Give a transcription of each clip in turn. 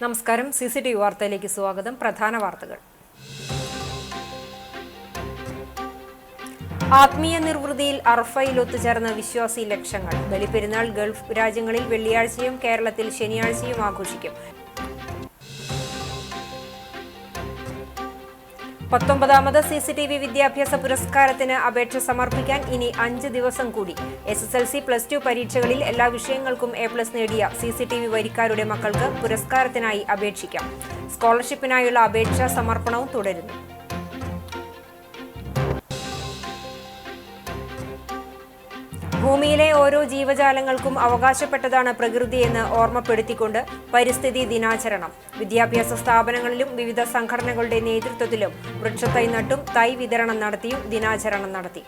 നമസ്കാരം. CCTV വാർത്തയിലേക്ക് സ്വാഗതം. പ്രധാന വാർത്തകൾ. ആത്മീയ നിർവൃതിയിൽ അറഫയിൽ ഒത്തുചേർന്ന വിശ്വാസി ലക്ഷങ്ങൾ. ബലിപെരുന്നാൾ ഗൾഫ് രാജ്യങ്ങളിൽ വെള്ളിയാഴ്ചയും കേരളത്തിൽ ശനിയാഴ്ചയും ആഘോഷിക്കും. 19ാമത് CCTV വിദ്യാഭ്യാസ പുരസ്കാരത്തിന് അപേക്ഷ സമർപ്പിക്കാൻ ഇനി 5 ദിവസം കൂടി. SSLC, +2 പരീക്ഷകളിൽ എല്ലാ വിഷയങ്ങൾക്കും A+ നേടിയ CCTV വരിക്കാരുടെ മക്കൾക്ക് പുരസ്കാരത്തിനായി അപേക്ഷിക്കാം. സ്കോളർഷിപ്പിനായുള്ള അപേക്ഷാ സമർപ്പണവും തുടരുന്നു. ഭൂമിയിലെ ഓരോ ജീവജാലങ്ങൾക്കും അവകാശപ്പെട്ടതാണ് പ്രകൃതിയെന്ന് ഓർമ്മപ്പെടുത്തിക്കൊണ്ട് പരിസ്ഥിതി ദിനാചരണം. വിദ്യാഭ്യാസ സ്ഥാപനങ്ങളിലും വിവിധ സംഘടനകളുടെ നേതൃത്വത്തിലും വൃക്ഷത്തൈ നട്ടും തൈ വിതരണം നടത്തിയും ദിനാചരണം നടത്തി.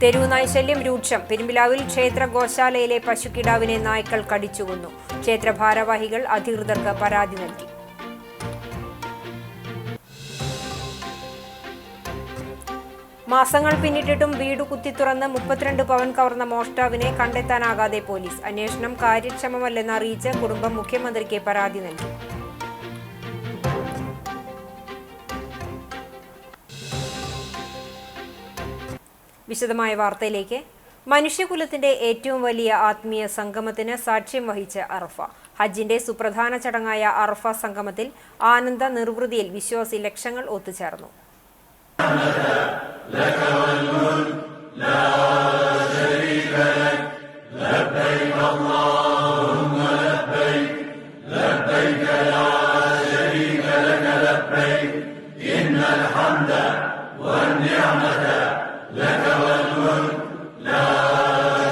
തെരുവുനായ് ശല്യം രൂക്ഷം. പെരുമ്പിലാവിൽ ക്ഷേത്ര ഗോശാലയിലെ പശുക്കിടാവിനെ നായ്ക്കൾ കടിച്ചുകൊന്നു. ക്ഷേത്ര ഭാരവാഹികൾ അധികൃതർക്ക് പരാതി നൽകി. മാസങ്ങൾ പിന്നിട്ടിട്ടും വീട് കുത്തിത്തുറന്ന് 32 പവൻ കവർന്ന മോഷ്ടാവിനെ കണ്ടെത്താനാകാതെ പോലീസ്. അന്വേഷണം കാര്യക്ഷമമല്ലെന്ന് അറിയിച്ച് കുടുംബം മുഖ്യമന്ത്രിക്ക് പരാതി നൽകി. വിശദമായ വാർത്തയിലേക്ക്. മനുഷ്യകുലത്തിന്റെ ഏറ്റവും വലിയ ആത്മീയ സംഗമത്തിന് സാക്ഷ്യം വഹിച്ച അറഫ. ഹജ്ജിന്റെ സുപ്രധാന ചടങ്ങായ അറഫ സംഗമത്തിൽ ആനന്ദ നിർവൃതിയിൽ വിശ്വാസി ലക്ഷങ്ങൾ ഒത്തുചേർന്നു. لك والملك لا شريك لك لبيك اللهم لبيك لبيك لا شريك لك لبيك إن الحمد والنعمة لك والملك لا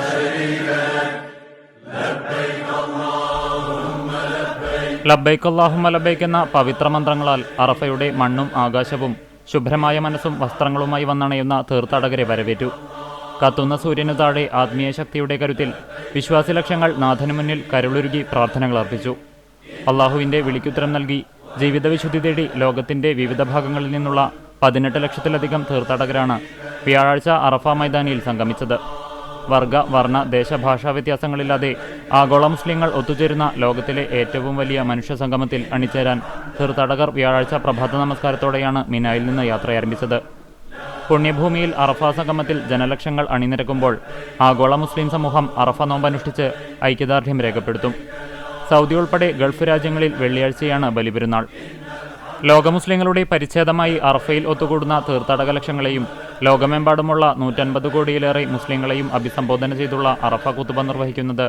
شريك لك لبيك اللهم لبيك ലബ്ബൈക് അല്ലാഹുമ്മ ലബ്ബൈക് എന്ന പവിത്ര മന്ത്രങ്ങളാൽ അറഫയുടെ മണ്ണും ആകാശവും ശുഭ്രമായ മനസ്സും വസ്ത്രങ്ങളുമായി വന്നണയുന്ന തീർത്ഥാടകരെ വരവേറ്റു. കത്തുന്ന സൂര്യനു താഴെ ആത്മീയ ശക്തിയുടെ കരുത്തിൽ വിശ്വാസി ലക്ഷങ്ങൾ നാഥനു മുന്നിൽ കരുളുരുകി പ്രാർത്ഥനകൾ അർപ്പിച്ചു. അള്ളാഹുവിന്റെ വിളിക്കുത്തരം നൽകി ജീവിതവിശുദ്ധി തേടി ലോകത്തിന്റെ വിവിധ ഭാഗങ്ങളിൽ നിന്നുള്ള 18 ലക്ഷത്തിലധികം തീർത്ഥാടകരാണ് വ്യാഴാഴ്ച അറഫ മൈതാനിയിൽ സംഗമിച്ചത്. വർഗ, വർണ്ണ, ദേശഭാഷാ വ്യത്യാസങ്ങളില്ലാതെ ആഗോള മുസ്ലിങ്ങൾ ഒത്തുചേരുന്ന ലോകത്തിലെ ഏറ്റവും വലിയ മനുഷ്യ സംഗമത്തിൽ അണിചേരാൻ തീർത്ഥാടകർ വ്യാഴാഴ്ച പ്രഭാത നമസ്കാരത്തോടെയാണ് മിനായിൽ നിന്ന് യാത്രയാരംഭിച്ചത്. പുണ്യഭൂമിയിൽ അറഫ സംഗമത്തിൽ ജനലക്ഷങ്ങൾ അണിനിരക്കുമ്പോൾ ആഗോള മുസ്ലിം സമൂഹം അറഫ നോമ്പനുഷ്ഠിച്ച് ഐക്യദാർഢ്യം രേഖപ്പെടുത്തും. സൗദി ഉൾപ്പെടെ ഗൾഫ് രാജ്യങ്ങളിൽ വെള്ളിയാഴ്ചയാണ് ബലിപെരുന്നാൾ. ലോക മുസ്ലിങ്ങളുടെ പരിച്ഛേദമായി അറഫയിൽ ഒത്തുകൂടുന്ന തീർത്ഥാടക ലക്ഷങ്ങളെയും ലോകമെമ്പാടുമുള്ള 150 കോടിയിലേറെ മുസ്ലിങ്ങളെയും അഭിസംബോധന ചെയ്തുള്ള അറഫ ഖുതുബ നിർവഹിക്കുന്നത്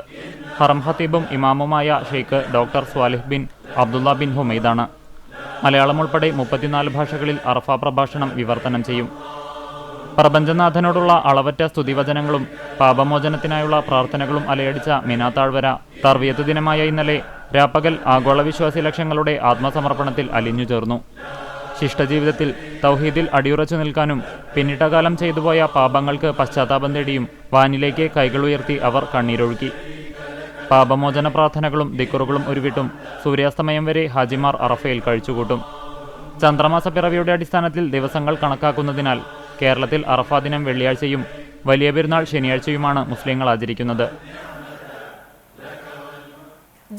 ഹറം ഖത്തീബും ഇമാമുമായ Sheikh doctor Saleh bin Abdullah bin ഹുമൈദാണ്. മലയാളം ഉൾപ്പെടെ 34 ഭാഷകളിൽ അറഫ പ്രഭാഷണം വിവർത്തനം ചെയ്യും. പ്രപഞ്ചനാഥനോടുള്ള അളവറ്റ സ്തുതിവചനങ്ങളും പാപമോചനത്തിനായുള്ള പ്രാർത്ഥനകളും അലയടിച്ച മിനാ താഴ്വര തർവിയത്ത് ദിനമായ ഇന്നലെ രാപ്പകൽ ആഗോള വിശ്വാസി ലക്ഷങ്ങളുടെ ആത്മസമർപ്പണത്തിൽ അലിഞ്ഞു ചേർന്നു. ശിഷ്ടജീവിതത്തിൽ തൗഹീദിൽ അടിയുറച്ചു നിൽക്കാനും പിന്നിട്ട കാലം ചെയ്തുപോയ പാപങ്ങൾക്ക് പശ്ചാത്താപം തേടിയും വാനിലേക്ക് കൈകളുയർത്തി അവർ കണ്ണീരൊഴുക്കി. പാപമോചന പ്രാർത്ഥനകളും ദിക്റുകളും ഉരുവിട്ടും സൂര്യാസ്തമയം വരെ ഹാജിമാർ അറഫയിൽ കഴിച്ചുകൂട്ടും. ചന്ദ്രമാസ പിറവിയുടെ അടിസ്ഥാനത്തിൽ ദിവസങ്ങൾ കണക്കാക്കുന്നതിനാൽ കേരളത്തിൽ അറഫ ദിനം വെള്ളിയാഴ്ചയും വലിയ പെരുന്നാൾ ശനിയാഴ്ചയുമാണ് മുസ്ലിങ്ങൾ ആചരിക്കുന്നത്.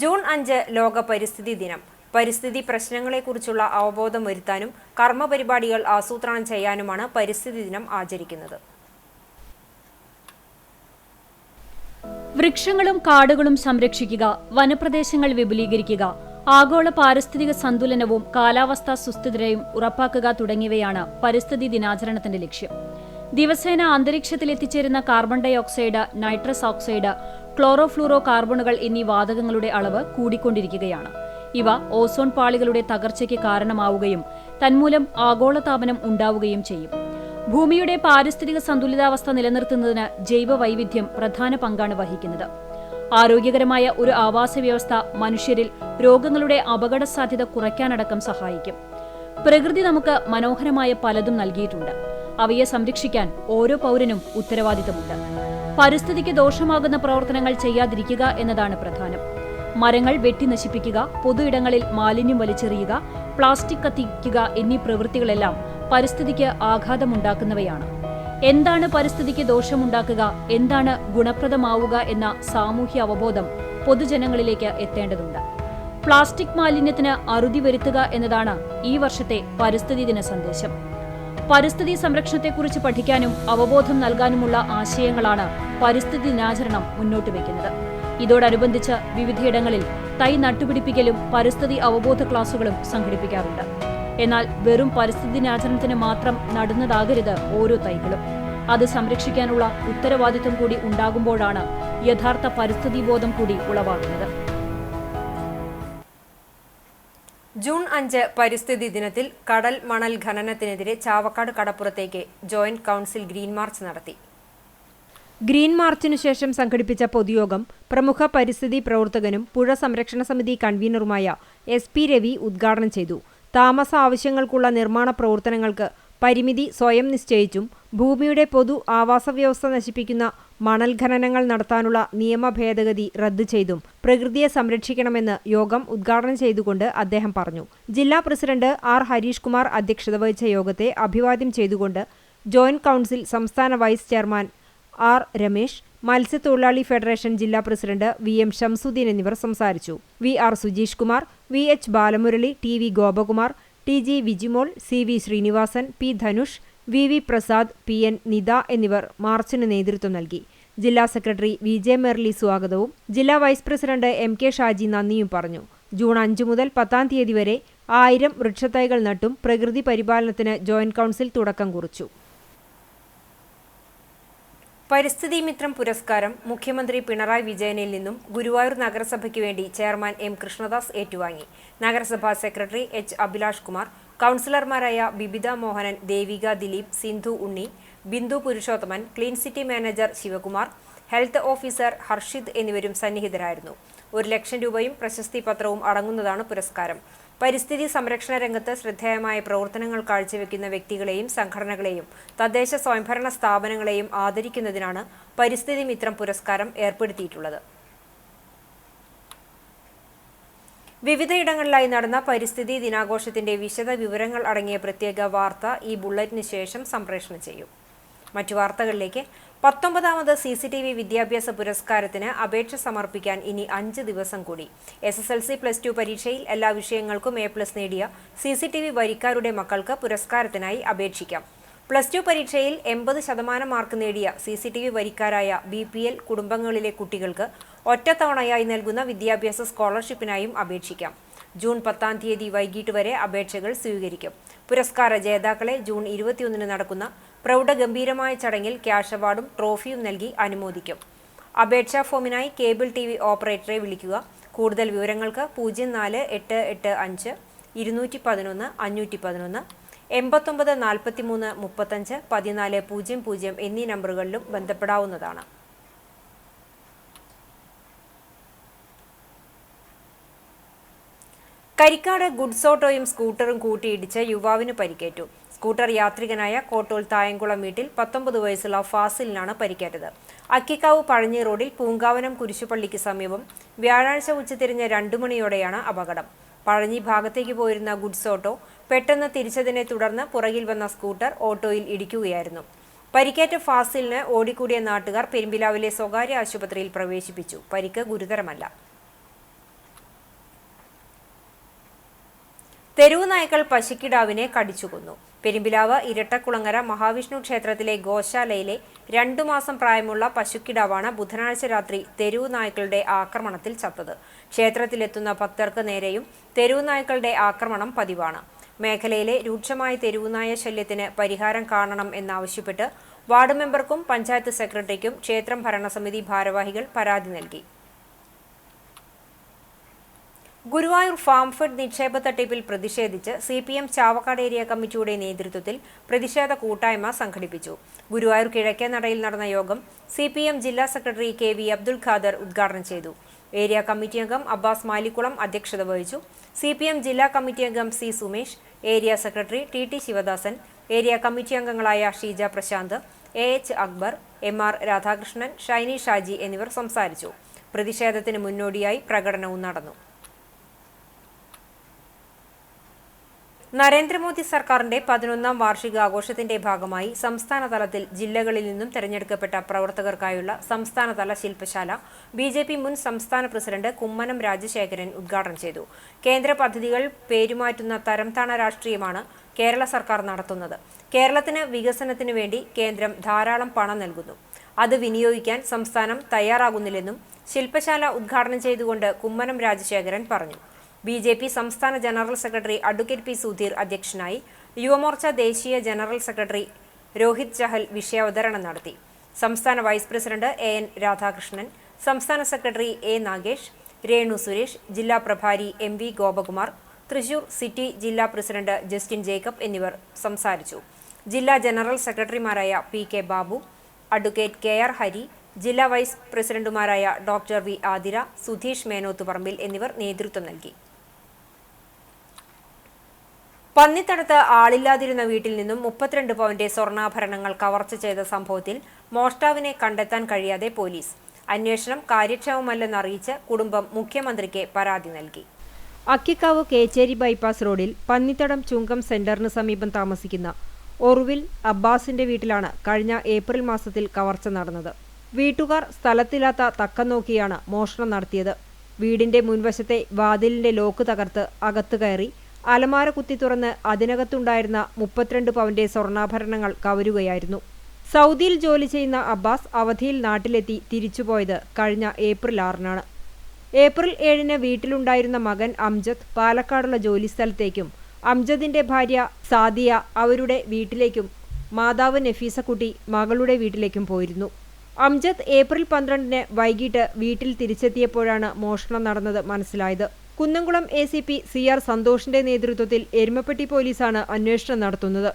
ജൂൺ 5 ലോക പരിസ്ഥിതി ദിനം. പരിസ്ഥിതി പ്രശ്നങ്ങളെക്കുറിച്ചുള്ള അവബോധം വരുത്താനും കർമ്മപരിപാടികൾ ആസൂത്രണം ചെയ്യാനുമാണ് പരിസ്ഥിതി ദിനം ആചരിക്കുന്നത്. വൃക്ഷങ്ങളും കാടുകളും സംരക്ഷിക്കുക, വനപ്രദേശങ്ങൾ വിപുലീകരിക്കുക, ആഗോള പാരിസ്ഥിതിക സന്തുലനവും കാലാവസ്ഥാ സുസ്ഥിരതയും ഉറപ്പാക്കുക തുടങ്ങിയവയാണ് പരിസ്ഥിതി ദിനാചരണത്തിന്റെ ലക്ഷ്യം. ദിവസേന അന്തരീക്ഷത്തിൽ എത്തിച്ചേരുന്ന carbon dioxide, nitrous oxide, ക്ലോറോഫ്ലൂറോ കാർബണുകൾ എന്നീ വാതകങ്ങളുടെ അളവ് കൂടിക്കൊണ്ടിരിക്കുകയാണ്. ഇവ ഓസോൺ പാളികളുടെ തകർച്ചയ്ക്ക് കാരണമാവുകയും തന്മൂലം ആഗോളതാപനം ഉണ്ടാവുകയും ചെയ്യും. ഭൂമിയുടെ പാരിസ്ഥിതിക സന്തുലിതാവസ്ഥ നിലനിർത്തുന്നതിന് ജൈവ വൈവിധ്യം പ്രധാന പങ്കാണ് വഹിക്കുന്നത്. ആരോഗ്യകരമായ ഒരു ആവാസ വ്യവസ്ഥ മനുഷ്യരിൽ രോഗങ്ങളുടെ അപകട സാധ്യത കുറയ്ക്കാനടക്കം സഹായിക്കും. പ്രകൃതി നമുക്ക് മനോഹരമായ പലതും നൽകിയിട്ടുണ്ട്. അവയെ സംരക്ഷിക്കാൻ ഓരോ പൗരനും ഉത്തരവാദിത്തമുണ്ട്. പരിസ്ഥിതിക്ക് ദോഷമാകുന്ന പ്രവർത്തനങ്ങൾ ചെയ്യാതിരിക്കുക എന്നതാണ് പ്രധാനം. മരങ്ങൾ വെട്ടി നശിപ്പിക്കുക, പൊതു ഇടങ്ങളിൽ മാലിന്യം വലിച്ചെറിയുക, പ്ലാസ്റ്റിക് കത്തിക്കുക എന്നീ പ്രവൃത്തികളെല്ലാം പരിസ്ഥിതിക്ക് ആഘാതമുണ്ടാക്കുന്നവയാണ്. എന്താണ് പരിസ്ഥിതിക്ക് ദോഷമുണ്ടാക്കുക, എന്താണ് ഗുണപ്രദമാവുക എന്ന സാമൂഹ്യ അവബോധം പൊതുജനങ്ങളിലേക്ക് എത്തേണ്ടതുണ്ട്. പ്ലാസ്റ്റിക് മാലിന്യത്തിന് അറുതി വരുത്തുക എന്നതാണ് ഈ വർഷത്തെ പരിസ്ഥിതി ദിന സന്ദേശം. പരിസ്ഥിതി സംരക്ഷണത്തെക്കുറിച്ച് പഠിക്കാനും അവബോധം നൽകാനുമുള്ള ആശയങ്ങളാണ് പരിസ്ഥിതി ദിനാചരണം മുന്നോട്ട് വയ്ക്കുന്നത്. ഇതോടനുബന്ധിച്ച് വിവിധയിടങ്ങളിൽ തൈ നട്ടുപിടിപ്പിക്കലും പരിസ്ഥിതി അവബോധ ക്ലാസുകളും സംഘടിപ്പിക്കാറുണ്ട്. എന്നാൽ വെറും പരിസ്ഥിതി ദിനാചരണത്തിന് മാത്രം നടുന്നതാകരുത് ഓരോ തൈകളും. അത് സംരക്ഷിക്കാനുള്ള ഉത്തരവാദിത്വം കൂടി ഉണ്ടാകുമ്പോഴാണ് യഥാർത്ഥ പരിസ്ഥിതി ബോധം കൂടി ഉളവാകുന്നത്. ജൂൺ 5 പരിസ്ഥിതി ദിനത്തിൽ കടൽ മണൽ ഖനനത്തിനെതിരെ ചാവക്കാട് കടപ്പുറത്തേക്ക് ജോയിന്റ് കൗൺസിൽ ഗ്രീൻ മാർച്ച് നടത്തി. ഗ്രീൻ മാർച്ചിനു ശേഷം സംഘടിപ്പിച്ച പൊതുയോഗം പ്രമുഖ പരിസ്ഥിതി പ്രവർത്തകനും പുഴ സംരക്ഷണ സമിതി കൺവീനറുമായ SP രവി ഉദ്ഘാടനം ചെയ്തു. താമസ ആവശ്യങ്ങൾക്കുള്ള നിർമ്മാണ പ്രവർത്തനങ്ങൾക്ക് പരിമിതി സ്വയം നിശ്ചയിച്ചും ഭൂമിയുടെ പൊതു ആവാസ വ്യവസ്ഥ നശിപ്പിക്കുന്ന മണൽ ഖനനങ്ങൾ നടത്താനുള്ള നിയമ ഭേദഗതി റദ്ദു ചെയ്തും പ്രകൃതിയെ സംരക്ഷിക്കണമെന്ന് യോഗം ഉദ്ഘാടനം ചെയ്തുകൊണ്ട് അദ്ദേഹം പറഞ്ഞു. ജില്ലാ പ്രസിഡന്റ് R. ഹരീഷ് കുമാർ അധ്യക്ഷത വഹിച്ച യോഗത്തെ അഭിവാദ്യം ചെയ്തുകൊണ്ട് ജോയിന്റ് കൗൺസിൽ സംസ്ഥാന വൈസ് ചെയർമാൻ R. രമേശ്, മത്സ്യത്തൊഴിലാളി ഫെഡറേഷൻ ജില്ലാ പ്രസിഡന്റ് VM ഷംസുദ്ദീൻ എന്നിവർ സംസാരിച്ചു. VR Sujeesh Kumar, VH Balamurali, TV Gopakumar, TG Vijimol, CV Sreenivasan, P. Dhanush, VV Prasad, PN Nita എന്നിവർ മാർച്ചിന് നേതൃത്വം നൽകി. ജില്ലാ സെക്രട്ടറി VJ മെർലി സ്വാഗതവും ജില്ലാ വൈസ് പ്രസിഡന്റ് MK ഷാജി നന്ദിയും പറഞ്ഞു. ജൂൺ 5 മുതൽ 10 തീയതി വരെ 1000 വൃക്ഷത്തൈകൾ നട്ടും പ്രകൃതി പരിപാലനത്തിന് ജോയിന്റ് കൗൺസിൽ തുടക്കം കുറിച്ചു. പരിസ്ഥിതി മിത്രം പുരസ്കാരം മുഖ്യമന്ത്രി പിണറായി വിജയനിൽ നിന്നും ഗുരുവായൂർ നഗരസഭയ്ക്ക് വേണ്ടി ചെയർമാൻ M. കൃഷ്ണദാസ് ഏറ്റുവാങ്ങി. നഗരസഭാ സെക്രട്ടറി H. അഭിലാഷ് കുമാർ, കൗൺസിലർമാരായ Bibitha Mohanan, Devika Dileep, Sindhu Unni, Bindu Purushothaman, clean city manager Sivakumar, health officer Harshid എന്നിവരും സന്നിഹിതരായിരുന്നു. 1 ലക്ഷം രൂപയും പ്രശസ്തി പത്രവും അടങ്ങുന്നതാണ് പുരസ്കാരം. പരിസ്ഥിതി സംരക്ഷണ രംഗത്ത് ശ്രദ്ധേയമായ പ്രവർത്തനങ്ങൾ കാഴ്ചവെക്കുന്ന വ്യക്തികളെയും സംഘടനകളെയും തദ്ദേശ സ്വയംഭരണ സ്ഥാപനങ്ങളെയും ആദരിക്കുന്നതിനാണ് പരിസ്ഥിതി മിത്രം പുരസ്കാരം ഏർപ്പെടുത്തിയിട്ടുള്ളത്. വിവിധയിടങ്ങളിലായി നടന്ന പരിസ്ഥിതി ദിനാഘോഷത്തിന്റെ വിശദ വിവരങ്ങൾ അടങ്ങിയ പ്രത്യേക വാർത്ത ഈ ബുള്ളറ്റിന് ശേഷം സംപ്രേഷണം ചെയ്യും. മറ്റു വാർത്തകളിലേക്ക്. 19ാമത് CCTV വിദ്യാഭ്യാസ പുരസ്കാരത്തിന് അപേക്ഷ സമർപ്പിക്കാൻ ഇനി 5 ദിവസം കൂടി. SSLC +2 പരീക്ഷയിൽ എല്ലാ വിഷയങ്ങൾക്കും A+ നേടിയ CCTV വരിക്കാരുടെ മക്കൾക്ക് പുരസ്കാരത്തിനായി അപേക്ഷിക്കാം. +2 പരീക്ഷയിൽ 80% മാർക്ക് നേടിയ CCTV വരിക്കാരായ BPL കുടുംബങ്ങളിലെ കുട്ടികൾക്ക് ഒറ്റത്തവണയായി നൽകുന്ന വിദ്യാഭ്യാസ സ്കോളർഷിപ്പിനായും അപേക്ഷിക്കാം. ജൂൺ 10 തീയതി വൈകിട്ട് വരെ അപേക്ഷകൾ സ്വീകരിക്കും. പുരസ്കാര ജേതാക്കളെ ജൂൺ 21 നടക്കുന്ന പ്രൗഢഗംഭീരമായ ചടങ്ങിൽ ക്യാഷ് അവാർഡും ട്രോഫിയും നൽകി അനുമോദിക്കും. അപേക്ഷാ ഫോമിനായി കേബിൾ TV ഓപ്പറേറ്ററെ വിളിക്കുക. കൂടുതൽ വിവരങ്ങൾക്ക് 0488 211 511 89 43 35 14 00 എന്നീ നമ്പറുകളിലും ബന്ധപ്പെടാവുന്നതാണ്. കരിക്കാട് ഗുഡ്സ് ഓട്ടോയും സ്കൂട്ടറും കൂട്ടിയിടിച്ച് യുവാവിന് പരിക്കേറ്റു. സ്കൂട്ടർ യാത്രികനായ കോട്ടോൾ തായംകുളം വീട്ടിൽ 19 വയസ്സുള്ള ഫാസിലിനാണ് പരിക്കേറ്റത്. അക്കിക്കാവ് പഴഞ്ഞി റോഡിൽ പൂങ്കാവനം കുരിശുപള്ളിക്ക് സമീപം വ്യാഴാഴ്ച ഉച്ചതിരിഞ്ഞ് 2 മണിയോടെയാണ് അപകടം. പഴഞ്ഞി ഭാഗത്തേക്ക് പോയിരുന്ന ഗുഡ്സ് ഓട്ടോ പെട്ടെന്ന് തിരിച്ചതിനെ തുടർന്ന് പുറകിൽ വന്ന സ്കൂട്ടർ ഓട്ടോയിൽ ഇടിക്കുകയായിരുന്നു. പരിക്കേറ്റ ഫാസിലിന് ഓടിക്കൂടിയ നാട്ടുകാർ പെരുമ്പിലാവിലെ സ്വകാര്യ ആശുപത്രിയിൽ പ്രവേശിപ്പിച്ചു. പരിക്ക് ഗുരുതരമല്ല. തെരുവു നായ്ക്കൾ പശുക്കിടാവിനെ കടിച്ചുകൊന്നു. പെരുമ്പിലാവ് ഇരട്ടക്കുളങ്ങര മഹാവിഷ്ണു ക്ഷേത്രത്തിലെ ഗോശാലയിലെ 2 മാസം പ്രായമുള്ള പശുക്കിടാവാണ് ബുധനാഴ്ച രാത്രി തെരുവു നായ്ക്കളുടെ ആക്രമണത്തിൽ ചത്തത്. ക്ഷേത്രത്തിലെത്തുന്ന ഭക്തർക്ക് നേരെയും തെരുവു നായ്ക്കളുടെ ആക്രമണം പതിവാണ്. മേഖലയിലെ രൂക്ഷമായ തെരുവുനായ ശല്യത്തിന് പരിഹാരം കാണണം എന്നാവശ്യപ്പെട്ട് വാർഡ് മെമ്പർക്കും പഞ്ചായത്ത് സെക്രട്ടറിക്കും ക്ഷേത്രം ഭരണസമിതി ഭാരവാഹികൾ പരാതി നൽകി. ഗുരുവായൂർ ഫാം ഫെഡ് നിക്ഷേപ തട്ടിപ്പിൽ പ്രതിഷേധിച്ച് CPM ചാവക്കാട് ഏരിയ കമ്മിറ്റിയുടെ നേതൃത്വത്തിൽ പ്രതിഷേധ കൂട്ടായ്മ സംഘടിപ്പിച്ചു. ഗുരുവായൂർ കിഴക്കേ നടയിൽ നടന്ന യോഗം CPM ജില്ലാ സെക്രട്ടറി KV അബ്ദുൽ ഖാദർ ഉദ്ഘാടനം ചെയ്തു. ഏരിയ കമ്മിറ്റി അംഗം അബ്ബാസ് മാലിക്കുളം അധ്യക്ഷത വഹിച്ചു. CPM ജില്ലാ കമ്മിറ്റി അംഗം C. Sumesh, area secretary TT Sivadasan, area committee അംഗങ്ങളായ ഷീജ പ്രശാന്ത്, AH അക്ബർ, MR രാധാകൃഷ്ണൻ, ഷൈനി ഷാജി എന്നിവർ സംസാരിച്ചു. പ്രതിഷേധത്തിന് മുന്നോടിയായി പ്രകടനവും നടന്നു. നരേന്ദ്രമോദി സർക്കാരിന്റെ 11ാം വാർഷികാഘോഷത്തിന്റെ ഭാഗമായി സംസ്ഥാന തലത്തിൽ ജില്ലകളിൽ നിന്നും തെരഞ്ഞെടുക്കപ്പെട്ട പ്രവർത്തകർക്കായുള്ള സംസ്ഥാനതല ശില്പശാല ബിജെപി മുൻ സംസ്ഥാന പ്രസിഡന്റ് കുമ്മനം രാജശേഖരൻ ഉദ്ഘാടനം ചെയ്തു. കേന്ദ്ര പദ്ധതികൾ പേരുമാറ്റുന്ന തരംതാണ രാഷ്ട്രീയമാണ് കേരള സർക്കാർ നടത്തുന്നത്. കേരളത്തിന് വികസനത്തിനു വേണ്ടി കേന്ദ്രം ധാരാളം പണം നൽകുന്നു. അത് വിനിയോഗിക്കാൻ സംസ്ഥാനം തയ്യാറാകുന്നില്ലെന്നും ശില്പശാല ഉദ്ഘാടനം ചെയ്തുകൊണ്ട് കുമ്മനം രാജശേഖരൻ പറഞ്ഞു. ബിജെപി സംസ്ഥാന general secretary advocate P Sudheer അധ്യക്ഷനായി. യുവമോർച്ച ദേശീയ ജനറൽ സെക്രട്ടറി രോഹിത് ചഹൽ വിഷയാവതരണം നടത്തി. സംസ്ഥാന വൈസ് പ്രസിഡന്റ് എൻ രാധാകൃഷ്ണൻ, സംസ്ഥാന സെക്രട്ടറി എ നാഗേഷ്, രേണു സുരേഷ്, ജില്ലാ പ്രഭാരി എം.വി. ഗോപകുമാർ, തൃശൂർ സിറ്റി ജില്ലാ പ്രസിഡന്റ് ജസ്റ്റിൻ ജേക്കബ് എന്നിവർ സംസാരിച്ചു. ജില്ലാ ജനറൽ സെക്രട്ടറിമാരായ P K. Babu, advocate K R. Hari, ജില്ലാ വൈസ് പ്രസിഡന്റുമാരായ ഡോക്ടർ വി. ആതിര, സുധീഷ് മേനോത്തുപറമ്പിൽ എന്നിവർ നേതൃത്വം നൽകി. പന്നിത്തടത്ത് ആളില്ലാതിരുന്ന വീട്ടിൽ നിന്നും 32 പവന്റെ സ്വർണ്ണാഭരണങ്ങൾ കവർച്ച ചെയ്ത സംഭവത്തിൽ മോഷ്ടാവിനെ കണ്ടെത്താൻ കഴിയാതെ പോലീസ്. അന്വേഷണം കാര്യക്ഷമമല്ലെന്നറിയിച്ച് കുടുംബം മുഖ്യമന്ത്രിക്ക് പരാതി നൽകി. അക്കിക്കാവ് കേച്ചേരി ബൈപ്പാസ് റോഡിൽ പന്നിത്തടം ചുങ്കം സെന്ററിന് സമീപം താമസിക്കുന്ന ഒറുവിൽ അബ്ബാസിന്റെ വീട്ടിലാണ് കഴിഞ്ഞ ഏപ്രിൽ മാസത്തിൽ കവർച്ച നടന്നത്. വീട്ടുകാർ സ്ഥലത്തില്ലാത്ത തക്കം നോക്കിയാണ് മോഷണം നടത്തിയത്. വീടിന്റെ മുൻവശത്തെ വാതിലിന്റെ ലോക്ക് തകർത്ത് അകത്തു കയറി അലമാര കുത്തി തുറന്ന് അതിനകത്തുണ്ടായിരുന്ന 32 പവന്റെ സ്വർണ്ണാഭരണങ്ങൾ കവരുകയായിരുന്നു. സൗദിയിൽ ജോലി ചെയ്യുന്ന അബ്ബാസ് അവധിയിൽ നാട്ടിലെത്തി തിരിച്ചുപോയത് കഴിഞ്ഞ ഏപ്രിൽ 6-നാണ്. ഏപ്രിൽ 7-ന് വീട്ടിലുണ്ടായിരുന്ന മകൻ അംജദ് പാലക്കാടുള്ള ജോലിസ്ഥലത്തേക്കും അംജദിന്റെ ഭാര്യ സാദിയ അവരുടെ വീട്ടിലേക്കും മാതാവ് നഫീസക്കുട്ടി മകളുടെ വീട്ടിലേക്കും പോയിരുന്നു. അംജദ് ഏപ്രിൽ 12-ന് വൈകിട്ട് വീട്ടിൽ തിരിച്ചെത്തിയപ്പോഴാണ് മോഷണം നടന്നത് മനസ്സിലായത്. കുന്നംകുളം ACP CR സന്തോഷിന്റെ നേതൃത്വത്തിൽ എരുമപ്പെട്ടി പോലീസാണ് അന്വേഷണം നടത്തുന്നത്.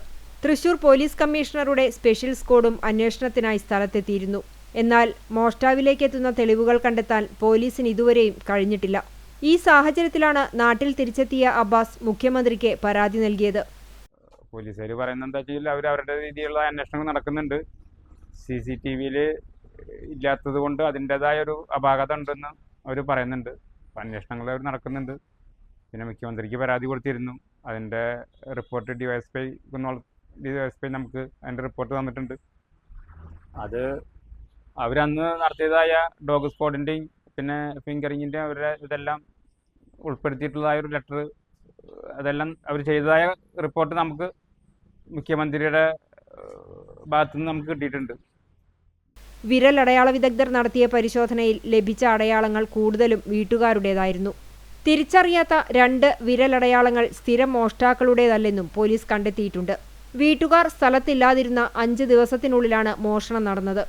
തൃശൂർ പോലീസ് കമ്മീഷണറുടെ സ്പെഷ്യൽ സ്ക്വാഡും അന്വേഷണത്തിനായി സ്ഥലത്തെത്തിയിരുന്നു. എന്നാൽ മോഷ്ടാവിലേക്കെത്തുന്ന തെളിവുകൾ കണ്ടെത്താൻ പോലീസിന് ഇതുവരെയും കഴിഞ്ഞിട്ടില്ല. ഈ സാഹചര്യത്തിലാണ് നാട്ടിൽ തിരിച്ചെത്തിയ അബ്ബാസ് മുഖ്യമന്ത്രിക്ക് പരാതി നൽകിയത്. പോലീസുകാർ പറയുന്നത് എന്താ വെച്ചാൽ അവർ അവരുടെ രീതിയിലുള്ള അന്വേഷണങ്ങൾ നടക്കുന്നുണ്ട്. CCTVയിൽ ഇല്ലാത്തത് കൊണ്ട് അതിൻ്റെതായ ഒരു അപാകത ഉണ്ടെന്ന് അവർ പറയുന്നുണ്ട്. അന്വേഷണങ്ങൾ അവർ നടക്കുന്നുണ്ട്. പിന്നെ മുഖ്യമന്ത്രിക്ക് പരാതി കൊടുത്തിരുന്നു. അതിൻ്റെ റിപ്പോർട്ട് DYSP നമുക്ക് അതിൻ്റെ റിപ്പോർട്ട് തന്നിട്ടുണ്ട്. അത് അവരന്ന് നടത്തിയതായ ഡോഗ് സ്ക്വാഡിൻ്റെയും പിന്നെ ഫിംഗറിങ്ങിൻ്റെയും അവരുടെ ഇതെല്ലാം ഉൾപ്പെടുത്തിയിട്ടുള്ളതായ ഒരു ലെറ്റർ, അതെല്ലാം അവർ ചെയ്തതായ റിപ്പോർട്ട് നമുക്ക് മുഖ്യമന്ത്രിയുടെ ഭാഗത്തുനിന്ന് നമുക്ക് കിട്ടിയിട്ടുണ്ട്. വിരലടയാള വിദഗ്ധർ നടത്തിയ പരിശോധനയിൽ ലഭിച്ച അടയാളങ്ങൾ കൂടുതലും വീട്ടുകാരുടേതായിരുന്നു. തിരിച്ചറിയാത്ത 2 വിരലടയാളങ്ങൾ സ്ഥിരം മോഷ്ടാക്കളുടേതല്ലെന്നും പോലീസ് കണ്ടെത്തിയിട്ടുണ്ട്. വീട്ടുകാർ സ്ഥലത്തില്ലാതിരുന്ന 5 ദിവസത്തിനുള്ളിലാണ് മോഷണം നടന്നത്.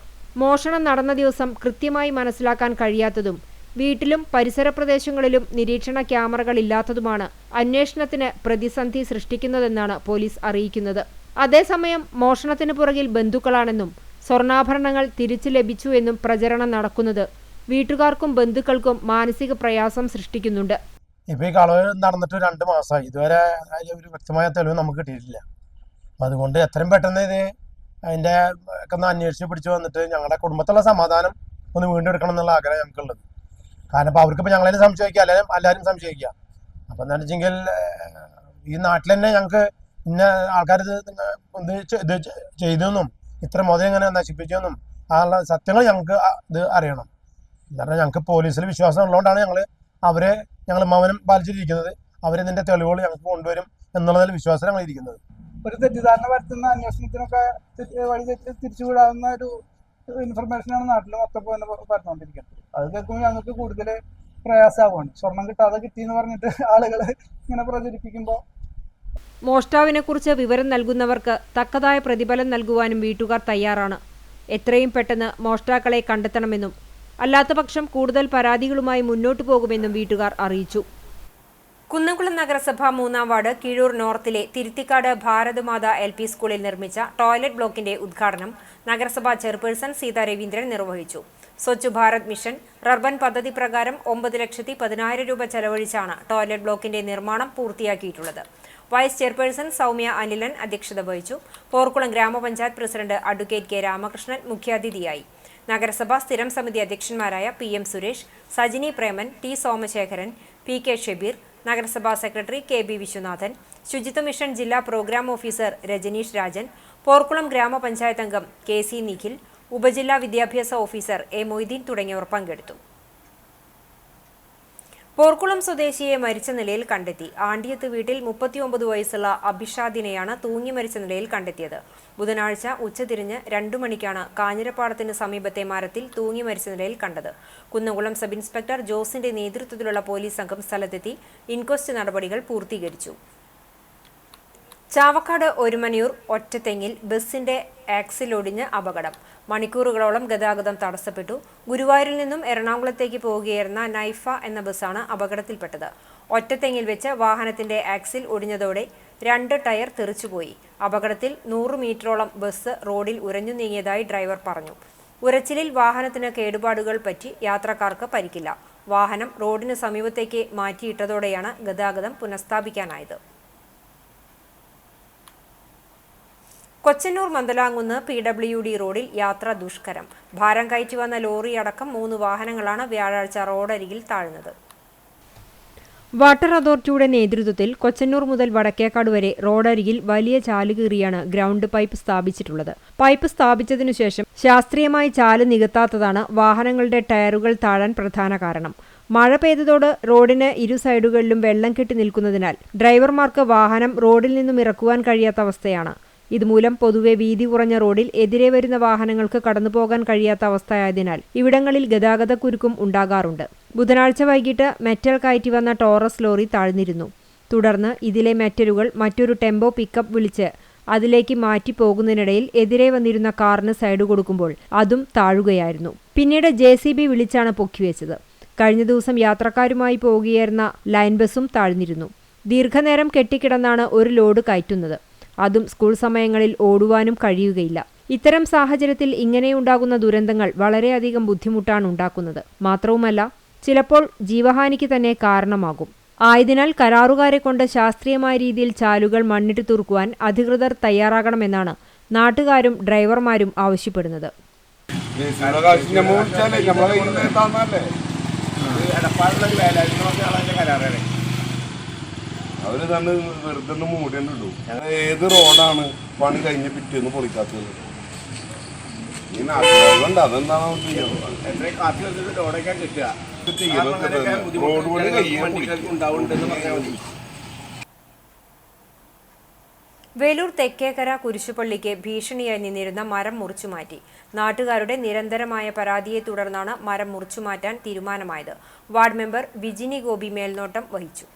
മോഷണം നടന്ന ദിവസം കൃത്യമായി മനസ്സിലാക്കാൻ കഴിയാത്തതും വീട്ടിലും പരിസര പ്രദേശങ്ങളിലും നിരീക്ഷണ ക്യാമറകളില്ലാത്തതുമാണ് അന്വേഷണത്തിന് പ്രതിസന്ധി സൃഷ്ടിക്കുന്നതെന്നാണ് പോലീസ് അറിയിക്കുന്നത്. അതേസമയം മോഷണത്തിന് പുറകിൽ ബന്ധുക്കളാണെന്നും സ്വർണ്ണാഭരണങ്ങൾ തിരിച്ചു ലഭിച്ചു എന്നും പ്രചരണം നടക്കുന്നത് വീട്ടുകാർക്കും ബന്ധുക്കൾക്കും മാനസിക പ്രയാസം സൃഷ്ടിക്കുന്നുണ്ട്. ഇപ്പൊ ഈ കളവ് നടന്നിട്ട് 2 മാസമായി. ഇതുവരെ ഒരു വ്യക്തമായ തെളിവ് നമുക്ക് കിട്ടിയിട്ടില്ല. അതുകൊണ്ട് എത്രയും പെട്ടെന്ന് ഇത് അതിന്റെ ഒക്കെ ഒന്ന് അന്വേഷിച്ച് പിടിച്ചു വന്നിട്ട് ഞങ്ങളുടെ കുടുംബത്തുള്ള സമാധാനം ഒന്ന് വീണ്ടെടുക്കണം എന്നുള്ള ആഗ്രഹം ഞങ്ങൾക്കുള്ളത്. കാരണം ഇപ്പൊ അവർക്കിപ്പോൾ ഞങ്ങളെ സംശയിക്കുക, എല്ലാവരും സംശയിക്കുക. അപ്പൊ എന്താണെന്ന് വെച്ചെങ്കിൽ ഈ നാട്ടിൽ തന്നെ ഞങ്ങൾക്ക് ഇന്ന ആൾക്കാർ ഇത് ചെയ്തെന്നും ഇത്ര മുതൽ എങ്ങനെ നശിപ്പിച്ചെന്നും ആ സത്യങ്ങൾ ഞങ്ങൾക്ക് ഇത് അറിയണം. എന്ന് പറഞ്ഞാൽ ഞങ്ങൾക്ക് പോലീസിൽ വിശ്വാസം ഉള്ളതുകൊണ്ടാണ് ഞങ്ങൾ മൗനം പാലിച്ചിരിക്കുന്നത്. അവരിതിന്റെ തെളിവുകൾ ഞങ്ങൾക്ക് കൊണ്ടുവരും എന്നുള്ളതിൽ വിശ്വാസം ഞങ്ങൾ ഇരിക്കുന്നത്. ഒരു തെറ്റിദ്ധാരണ വരുത്തുന്ന അന്വേഷണത്തിനൊക്കെ വഴി തിരിച്ചുവിടാവുന്ന ഒരു ഇൻഫർമേഷനാണ് നാട്ടിൽ മൊത്തം പറഞ്ഞുകൊണ്ടിരിക്കുന്നത്. അത് കേൾക്കുമ്പോൾ ഞങ്ങൾക്ക് കൂടുതൽ പ്രയാസമാവുകയാണ്. സ്വർണം കിട്ടാതെ കിട്ടിയെന്ന് പറഞ്ഞിട്ട് ആളുകൾ ഇങ്ങനെ പ്രചരിപ്പിക്കുമ്പോൾ മോഷ്ടാവിനെക്കുറിച്ച് വിവരം നൽകുന്നവർക്ക് തക്കതായ പ്രതിഫലം നൽകുവാനും വീട്ടുകാർ തയ്യാറാണ്. എത്രയും പെട്ടെന്ന് മോഷ്ടാക്കളെ കണ്ടെത്തണമെന്നും അല്ലാത്തപക്ഷം കൂടുതൽ പരാതികളുമായി മുന്നോട്ടു പോകുമെന്നും വീട്ടുകാർ അറിയിച്ചു. കുന്നംകുളം നഗരസഭ 3-ാം വാർഡ് കിഴൂർ നോർത്തിലെ തിരുത്തിക്കാട് ഭാരതമാത LP സ്കൂളിൽ നിർമ്മിച്ച ടോയ്ലറ്റ് ബ്ലോക്കിന്റെ ഉദ്ഘാടനം നഗരസഭാ ചെയർപേഴ്സൺ സീതാ രവീന്ദ്രൻ നിർവഹിച്ചു. സ്വച്ഛ് ഭാരത് മിഷൻ റർബൻ പദ്ധതി പ്രകാരം 9,10,000 രൂപ ചെലവഴിച്ചാണ് ടോയ്ലറ്റ് ബ്ലോക്കിന്റെ നിർമ്മാണം പൂർത്തിയാക്കിയിട്ടുള്ളത്. വൈസ് ചെയർപേഴ്സൺ സൗമ്യ അനിലൻ അധ്യക്ഷത വഹിച്ചു. പോർക്കുളം ഗ്രാമപഞ്ചായത്ത് പ്രസിഡന്റ് അഡ്വക്കേറ്റ് കെ രാമകൃഷ്ണൻ മുഖ്യാതിഥിയായി. നഗരസഭാ സ്ഥിരം സമിതി അധ്യക്ഷന്മാരായ PM Suresh, Sajini Preman, T Somasekharan, PK Shebeer, നഗരസഭാ സെക്രട്ടറി KB വിശ്വനാഥൻ, ശുചിത്വ മിഷൻ ജില്ലാ പ്രോഗ്രാം ഓഫീസർ രജനീഷ് രാജൻ, പോർക്കുളം ഗ്രാമപഞ്ചായത്ത് അംഗം KC നിഖിൽ, ഉപജില്ലാ വിദ്യാഭ്യാസ ഓഫീസർ A മൊയ്തീൻ തുടങ്ങിയവർ പങ്കെടുത്തു. പോർക്കുളം സ്വദേശിയെ മരിച്ച നിലയിൽ കണ്ടെത്തി. ആണ്ടിയത്ത് വീട്ടിൽ 39 വയസ്സുള്ള അഭിഷാദിനെയാണ് തൂങ്ങി മരിച്ച നിലയിൽ കണ്ടെത്തിയത്. ബുധനാഴ്ച ഉച്ചതിരിഞ്ഞ് 2 മണിക്കാണ് കാഞ്ഞിരപ്പാടത്തിന് സമീപത്തെ മരത്തിൽ തൂങ്ങി മരിച്ച നിലയിൽ കണ്ടത്. കുന്നംകുളം സബ് ഇൻസ്പെക്ടർ ജോസിന്റെ നേതൃത്വത്തിലുള്ള പോലീസ് സംഘം സ്ഥലത്തെത്തി ഇൻക്വസ്റ്റ് നടപടികൾ പൂർത്തീകരിച്ചു. ചാവക്കാട് ഒരുമനയൂർ ഒറ്റത്തെങ്ങിൽ ബസിന്റെ ആക്സിൽ ഒടിഞ്ഞ് അപകടം. മണിക്കൂറുകളോളം ഗതാഗതം തടസ്സപ്പെട്ടു. ഗുരുവായൂരിൽ നിന്നും എറണാകുളത്തേക്ക് പോവുകയായിരുന്ന നൈഫ എന്ന ബസ്സാണ് അപകടത്തിൽപ്പെട്ടത്. ഒറ്റത്തെങ്ങിൽ വെച്ച് വാഹനത്തിന്റെ ആക്സിൽ ഒടിഞ്ഞതോടെ 2 ടയർ തെറിച്ചുപോയി. അപകടത്തിൽ 100 മീറ്ററോളം ബസ് റോഡിൽ ഉരഞ്ഞു നീങ്ങിയതായി ഡ്രൈവർ പറഞ്ഞു. ഉരച്ചിലിൽ വാഹനത്തിന് കേടുപാടുകൾ പറ്റി യാത്രക്കാർക്ക് പരിക്കില്ല. വാഹനം റോഡിന് സമീപത്തേക്ക് മാറ്റിയിട്ടതോടെയാണ് ഗതാഗതം പുനഃസ്ഥാപിക്കാനായത്. കൊച്ചന്നൂർ മന്ദലാംകുന്ന് PWD റോഡിൽ യാത്ര ദുഷ്കരം. ഭാരം കയറ്റി വന്ന ലോറി അടക്കം 3 വാഹനങ്ങളാണ് വ്യാഴാഴ്ച റോഡരികിൽ താഴ്ന്നത്. വാട്ടർ അതോറിറ്റിയുടെ നേതൃത്വത്തിൽ കൊച്ചന്നൂർ മുതൽ വടക്കേക്കാട് വരെ റോഡരികിൽ വലിയ ചാലുകീറിയാണ് ഗ്രൗണ്ട് പൈപ്പ് സ്ഥാപിച്ചിട്ടുള്ളത്. പൈപ്പ് സ്ഥാപിച്ചതിനു ശേഷം ശാസ്ത്രീയമായി ചാല് നികത്താത്തതാണ് വാഹനങ്ങളുടെ ടയറുകൾ താഴാൻ പ്രധാന കാരണം. മഴ പെയ്തതോടെ റോഡിന് ഇരു സൈഡുകളിലും വെള്ളം കെട്ടി നിൽക്കുന്നതിനാൽ ഡ്രൈവർമാർക്ക് വാഹനം റോഡിൽ നിന്നും ഇറക്കുവാൻ കഴിയാത്ത അവസ്ഥയാണ്. ഇതുമൂലം പൊതുവെ വീതി കുറഞ്ഞ റോഡിൽ എതിരെ വരുന്ന വാഹനങ്ങൾക്ക് കടന്നുപോകാൻ കഴിയാത്ത അവസ്ഥയായതിനാൽ ഇവിടങ്ങളിൽ ഗതാഗതക്കുരുക്കും ഉണ്ടാകാറുണ്ട്. ബുധനാഴ്ച വൈകിട്ട് മെറ്റൽ കയറ്റി വന്ന ടോറസ് ലോറി താഴ്ന്നിരുന്നു. തുടർന്ന് ഇതിലെ മെറ്റലുകൾ മറ്റൊരു ടെമ്പോ പിക്കപ്പ് വിളിച്ച് അതിലേക്ക് മാറ്റി പോകുന്നതിനിടയിൽ എതിരെ വന്നിരുന്ന കാറിന് സൈഡ് കൊടുക്കുമ്പോൾ അതും താഴുകയായിരുന്നു. പിന്നീട് JCB വിളിച്ചാണ് പൊക്കിവെച്ചത്. കഴിഞ്ഞ ദിവസം യാത്രക്കാരുമായി പോകുകയായിരുന്ന ലൈൻ ബസും താഴ്ന്നിരുന്നു. ദീർഘനേരം കെട്ടിക്കിടന്നാണ് ഒരു ലോഡ് കയറ്റുന്നത്. അതും സ്കൂൾ സമയങ്ങളിൽ ഓടുവാനും കഴിയുകയില്ല. ഇത്തരം സാഹചര്യത്തിൽ ഇങ്ങനെയുണ്ടാകുന്ന ദുരന്തങ്ങൾ വളരെയധികം ബുദ്ധിമുട്ടാണ് ഉണ്ടാക്കുന്നത്. മാത്രവുമല്ല ചിലപ്പോൾ ജീവഹാനിക്ക് തന്നെ കാരണമാകും. ആയതിനാൽ കരാറുകാരെ കൊണ്ട് ശാസ്ത്രീയമായ രീതിയിൽ ചാലുകൾ മണ്ണിട്ട് തുറക്കുവാൻ അധികൃതർ തയ്യാറാകണമെന്നാണ് നാട്ടുകാരും ഡ്രൈവർമാരും ആവശ്യപ്പെടുന്നത്. അവര് തന്നെ വെറുതെ മൂടേണ്ടുള്ളൂ. ഞങ്ങൾ ഏത് റോഡാണ് പണി കഴിഞ്ഞ് പിറ്റേന്ന് പൊളിക്കാത്തത്? ഈ നാട്ടുകാരുണ്ട്. അതെന്താണോ റോഡ് പണി വേലൂർ തെക്കേക്കര കുരിശുപള്ളിക്ക് ഭീഷണിയായി നിന്നിരുന്ന മരം മുറിച്ചുമാറ്റി. നാട്ടുകാരുടെ നിരന്തരമായ പരാതിയെ തുടർന്നാണ് മരം മുറിച്ചുമാറ്റാൻ തീരുമാനമായത്. വാർഡ് മെമ്പർ വിജിനി ഗോപി മേൽനോട്ടം വഹിച്ചു.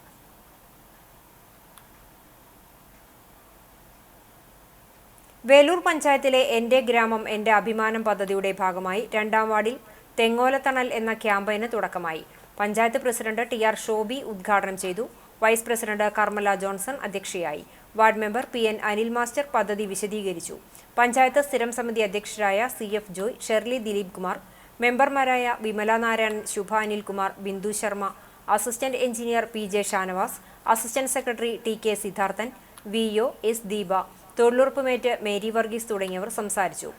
വേലൂർ പഞ്ചായത്തിലെ എന്റെ ഗ്രാമം എന്റെ അഭിമാനം പദ്ധതിയുടെ ഭാഗമായി 2ാം വാർഡിൽ തെങ്ങോലത്തണൽ എന്ന ക്യാമ്പയിന് തുടക്കമായി. പഞ്ചായത്ത് പ്രസിഡന്റ് TR ഷോബി ഉദ്ഘാടനം ചെയ്തു. വൈസ് പ്രസിഡന്റ് കർമ്മല ജോൺസൺ അധ്യക്ഷയായി. Ward member PN Anil master പദ്ധതി വിശദീകരിച്ചു. പഞ്ചായത്ത് സ്ഥിരം സമിതി അധ്യക്ഷരായ CF Joy, Shirley Dileep Kumar, മെമ്പർമാരായ Vimala Narayanan, Shubha Anilkumar, Bindu Sharma, assistant engineer PJ Shanavas, assistant secretary TK Siddharthan, VO S Deepa, തൊഴിലുറപ്പ് മേറ്റ് മേരി വർഗീസ് തുടങ്ങിയവർ സംസാരിച്ചു.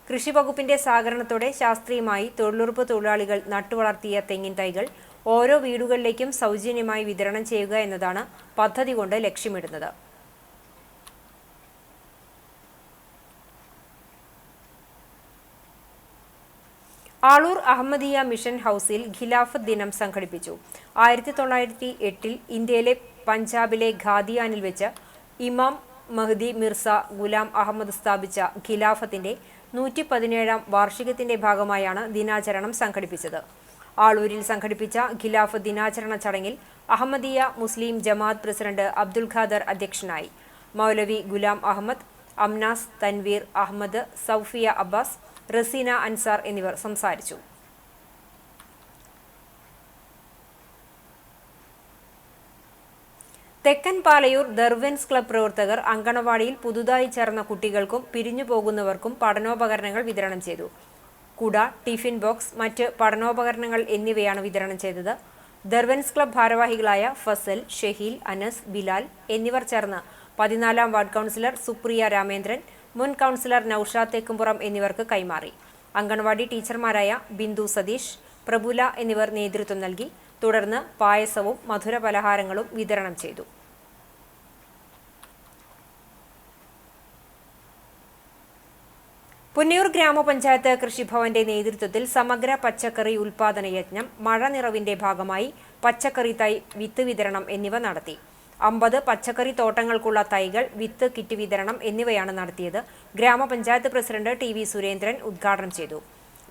കൃഷി വകുപ്പിന്റെ സഹകരണത്തോടെ ശാസ്ത്രീയമായി തൊഴിലുറപ്പ് തൊഴിലാളികൾ നട്ടുവളർത്തിയ തെങ്ങിൻ തൈകൾ ഓരോ വീടുകളിലേക്കും സൗജന്യമായി വിതരണം ചെയ്യുക എന്നതാണ് പദ്ധതി കൊണ്ട് ലക്ഷ്യമിടുന്നത്. ആളൂർ അഹമ്മദിയ മിഷൻ ഹൗസിൽ ഖിലാഫത്ത് ദിനം സംഘടിപ്പിച്ചു. 1908 ഇന്ത്യയിലെ പഞ്ചാബിലെ ഖാദിയാനിൽ വെച്ച് ഇമാം മഹ്ദി മിർസ ഗുലാം അഹമ്മദ് സ്ഥാപിച്ച ഖിലാഫത്തിന്റെ 117ാം വാർഷികത്തിന്റെ ഭാഗമായാണ് ദിനാചരണം സംഘടിപ്പിച്ചത്. ആളൂരിൽ സംഘടിപ്പിച്ച ഖിലാഫത്ത് ദിനാചരണ ചടങ്ങിൽ അഹമ്മദിയ മുസ്ലിം ജമാഅത്ത് പ്രസിഡന്റ് അബ്ദുൽ ഖാദർ അധ്യക്ഷനായി. മൗലവി ഗുലാം അഹമ്മദ്, അംനാസ്, തൻവീർ അഹമ്മദ്, സൗഫിയ അബ്ബാസ്, റസീന അൻസാർ എന്നിവർ സംസാരിച്ചു. തെക്കൻ പാലയൂർ ദർവൻസ് ക്ലബ് പ്രവർത്തകർ അങ്കണവാടിയിൽ പുതുതായി ചേർന്ന കുട്ടികൾക്കും പിരിഞ്ഞു പോകുന്നവർക്കും പഠനോപകരണങ്ങൾ വിതരണം ചെയ്തു. കുട, ടിഫിൻ ബോക്സ്, മറ്റ് പഠനോപകരണങ്ങൾ എന്നിവയാണ് വിതരണം ചെയ്തത്. ദർവൻസ് ക്ലബ് ഭാരവാഹികളായ ഫസൽ, ഷഹീൽ, അനസ്, ബിലാൽ എന്നിവർ ചേർന്ന് 14ാം വാർഡ് കൗൺസിലർ സുപ്രിയ രാമേന്ദ്രൻ, മുൻ കൗൺസിലർ നൌഷാദ് തെക്കുംപുറം എന്നിവർക്ക് കൈമാറി. അങ്കണവാടി ടീച്ചർമാരായ ബിന്ദു സതീഷ്, പ്രഭുല എന്നിവർ നേതൃത്വം നൽകി. തുടർന്ന് പായസവും മധുര പലഹാരങ്ങളും വിതരണം ചെയ്തു. പുന്നയൂർ ഗ്രാമപഞ്ചായത്ത് കൃഷിഭവന്റെ നേതൃത്വത്തിൽ സമഗ്ര പച്ചക്കറി ഉൽപാദന യജ്ഞം, മഴ നിറവിന്റെ ഭാഗമായി പച്ചക്കറി തൈ, വിത്ത് വിതരണം എന്നിവ നടത്തി. 50 പച്ചക്കറി തോട്ടങ്ങൾക്കുള്ള തൈകൾ, വിത്ത് കിറ്റ് വിതരണം എന്നിവയാണ് നടത്തിയത്. ഗ്രാമപഞ്ചായത്ത് പ്രസിഡന്റ് ടി വി സുരേന്ദ്രൻ ഉദ്ഘാടനം ചെയ്തു.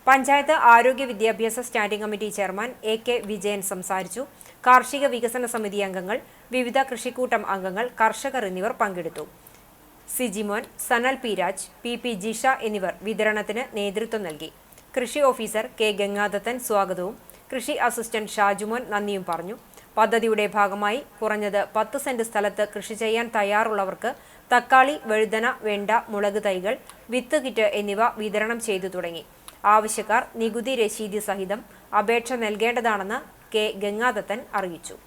പഞ്ചായത്ത് ആരോഗ്യ വിദ്യാഭ്യാസ standing committee chairman AK Vijayan സംസാരിച്ചു. കാർഷിക വികസന സമിതി അംഗങ്ങൾ, വിവിധ കൃഷിക്കൂട്ടം അംഗങ്ങൾ, കർഷകർ എന്നിവർ പങ്കെടുത്തു. സിജിമോൻ, സനൽ പി രാജ്, PP ജിഷ എന്നിവർ വിതരണത്തിന് നേതൃത്വം നൽകി. കൃഷി ഓഫീസർ K ഗംഗാദത്തൻ സ്വാഗതവും കൃഷി അസിസ്റ്റന്റ് ഷാജുമോൻ നന്ദിയും പറഞ്ഞു. പദ്ധതിയുടെ ഭാഗമായി കുറഞ്ഞത് 10 സെന്റ് സ്ഥലത്ത് കൃഷി ചെയ്യാൻ തയ്യാറുള്ളവർക്ക് തക്കാളി, വഴുതന, വെണ്ട, മുളക് തൈകൾ, വിത്ത് കിറ്റ് എന്നിവ വിതരണം ചെയ്തു തുടങ്ങി. ആവശ്യക്കാർ നികുതി രശീതി സഹിതം അപേക്ഷ നൽകേണ്ടതാണെന്ന് K ഗംഗാദത്തൻ അറിയിച്ചു.